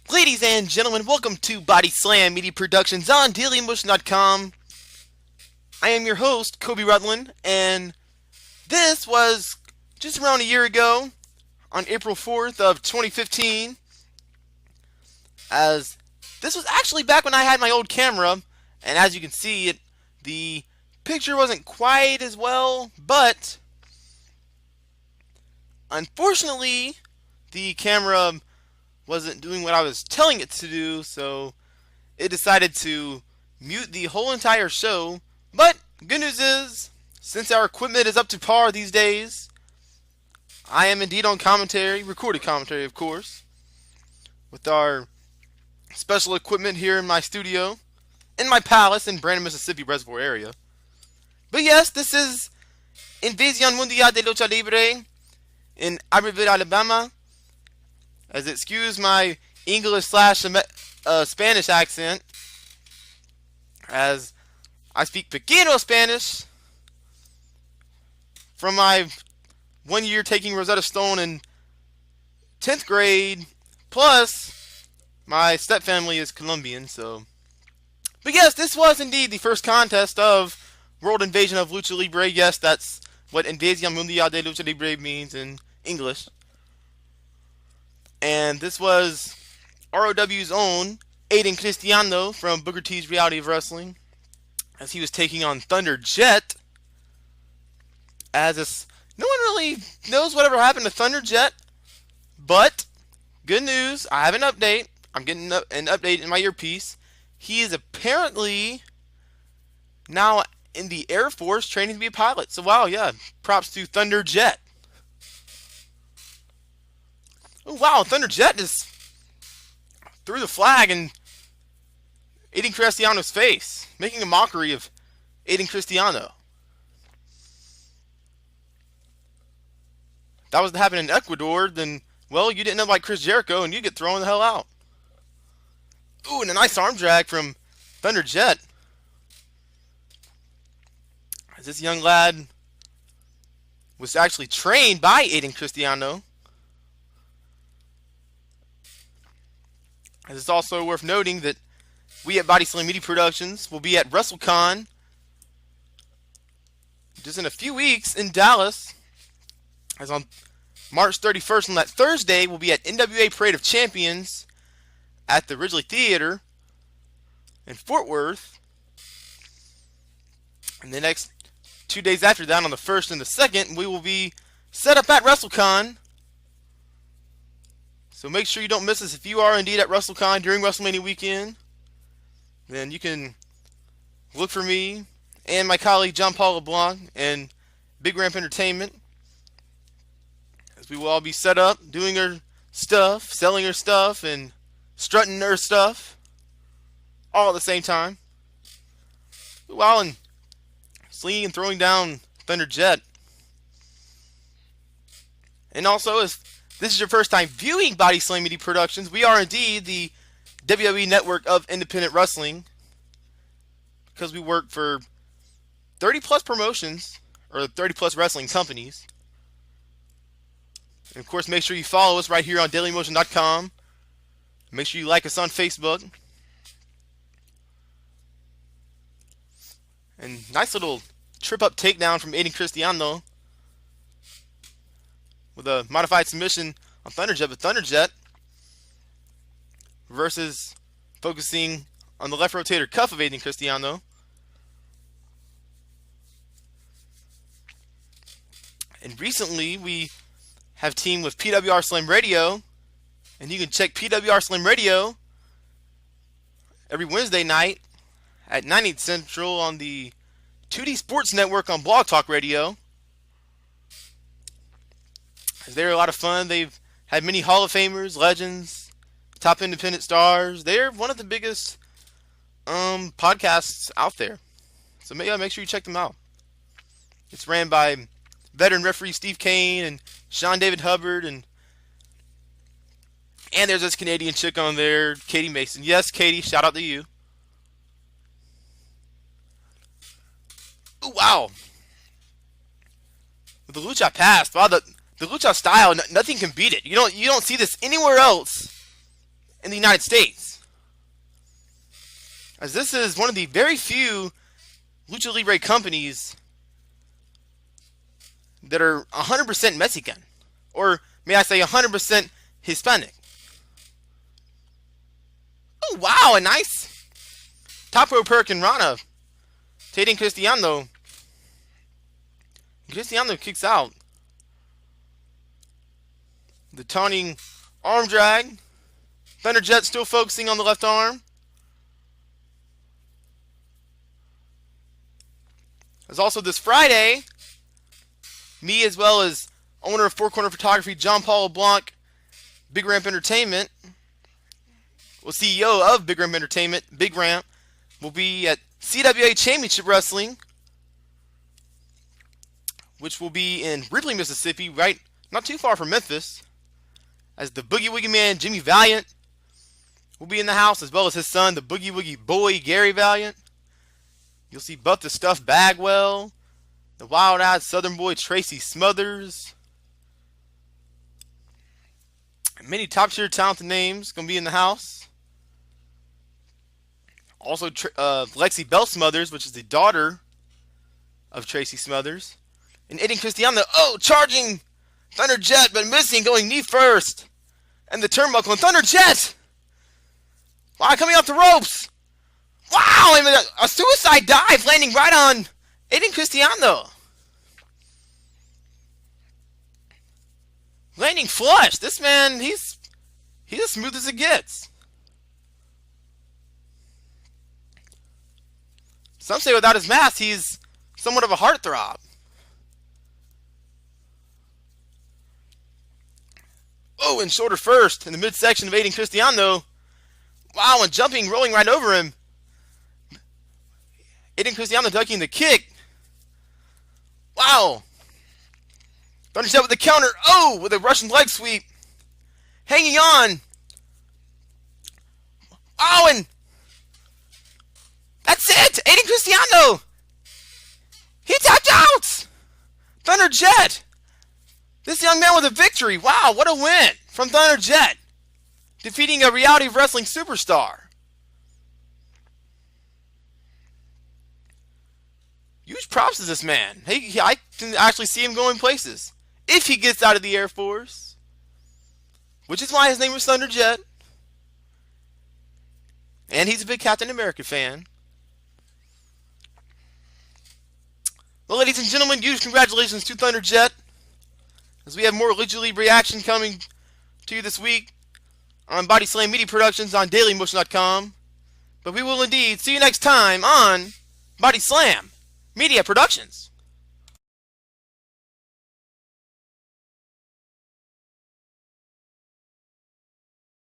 Ladies and gentlemen, welcome to Body Slam Media Productions on DailyMotion.com. I am your host, Kobe Rutland, and this was just around a year ago, on April 4th of 2015, as this was actually back when I had my old camera, and as you can see, the picture wasn't quite as well, but unfortunately, the camera wasn't doing what I was telling it to do, so it decided to mute the whole entire show. But good news is, since our equipment is up to par these days, I am indeed on commentary, recorded commentary of course, with our special equipment here in my studio, in my palace in Brandon, Mississippi Reservoir area. But yes, this is Invasión Mundial de Lucha Libre in Albertville, Alabama. As excuse my English slash Spanish accent, as I speak poquito Spanish from my 1 year taking Rosetta Stone in 10th grade, plus my stepfamily is Colombian, so. But yes, this was indeed the first contest of World Invasion of Lucha Libre. Yes, that's what Invasión Mundial de Lucha Libre means in English. And this was ROW's own Ayden Cristiano from Booker T's Reality of Wrestling, as he was taking on Thunder Jet. No one really knows whatever happened to Thunder Jet, but good news, I have an update. I'm getting an update in my earpiece. He is apparently now in the Air Force training to be a pilot. So wow, yeah, props to Thunder Jet. Oh, wow, Thunder Jet just threw the flag in Ayden Cristiano's face, making a mockery of Ayden Cristiano. If that was to happen in Ecuador, then, well, you didn't know like Chris Jericho, and you get thrown the hell out. Ooh, and a nice arm drag from Thunder Jet. As this young lad was actually trained by Ayden Cristiano. And it's also worth noting that we at Body Slam Media Productions will be at WrestleCon just in a few weeks in Dallas. As on March 31st, on that Thursday, we'll be at NWA Parade of Champions at the Ridgely Theater in Fort Worth. And the next 2 days after that, on the 1st and the 2nd, we will be set up at WrestleCon. So make sure you don't miss us. If you are indeed at WrestleCon during WrestleMania weekend, then you can look for me and my colleague John Paul LeBlanc and Big Ramp Entertainment, as we will all be set up doing our stuff, selling our stuff, and strutting our stuff all at the same time, while in slinging and throwing down Thunder Jet. And also, if this is your first time viewing Body Slam Media Productions, we are indeed the WWE network of independent wrestling, because we work for 30 plus promotions, or 30 plus wrestling companies. And of course, make sure you follow us right here on DailyMotion.com. Make sure you like us on Facebook. And nice little trip-up takedown from Ayden Cristiano with a modified submission on Thunder Jet, but Thunder Jet versus focusing on the left rotator cuff of Ayden Cristiano. And recently we have teamed with PWR Slam Radio, and you can check PWR Slam Radio every Wednesday night at 9/8 Central on the 2D Sports Network on Blog Talk Radio. They're a lot of fun. They've had many Hall of Famers, legends, top independent stars. They're one of the biggest podcasts out there. So make sure you check them out. It's ran by veteran referee Steve Kane and Sean David Hubbard, and there's this Canadian chick on there, Katie Mason. Yes, Katie, shout out to you. Ooh, wow. With the Lucha past, wow, the Lucha style, nothing can beat it. You don't see this anywhere else in the United States, as this is one of the very few Lucha Libre companies that are 100% Mexican, or may I say 100% Hispanic. Oh wow, a nice top rope Hurricane Rana to Ayden Cristiano. Cristiano kicks out. The taunting arm drag. Thunderjet still focusing on the left arm. As also this Friday, me as well as owner of Four Corner Photography, John Paul LeBlanc, Big Ramp Entertainment, well, CEO of Big Ramp Entertainment, Big Ramp, will be at CWA Championship Wrestling, which will be in Ripley, Mississippi, right not too far from Memphis, as the Boogie Woogie Man, Jimmy Valiant, will be in the house, as well as his son, the Boogie Woogie Boy, Gary Valiant. You'll see Buff the Stuff Bagwell, the wild-eyed Southern Boy, Tracy Smothers. And many top-tier talented names going to be in the house. Also, Lexi Bell Smothers, which is the daughter of Tracy Smothers. And Ayden Cristiano, charging Thunderjet, but missing, going knee first. And the turnbuckle, and Thunderjet! Wow, coming off the ropes! Wow, and a suicide dive landing right on Ayden Cristiano. Landing flush. This man, he's as smooth as it gets. Some say without his mask, he's somewhat of a heartthrob. Oh, and shoulder first in the midsection of Ayden Cristiano. Wow, and jumping, rolling right over him. Ayden Cristiano ducking the kick. Wow. Thunderjet with the counter. Oh, with a Russian leg sweep. Hanging on. Oh, and that's it. Ayden Cristiano. He tapped out. Thunderjet. This young man with a victory. Wow, what a win from Thunderjet. Defeating a Reality of Wrestling superstar. Huge props to this man. I can actually see him going places. If he gets out of the Air Force. Which is why his name was Thunderjet. And he's a big Captain America fan. Well, ladies and gentlemen, huge congratulations to Thunderjet. As we have more Lucha Libre action coming to you this week on Body Slam Media Productions on DailyMotion.com. But we will indeed see you next time on Body Slam Media Productions.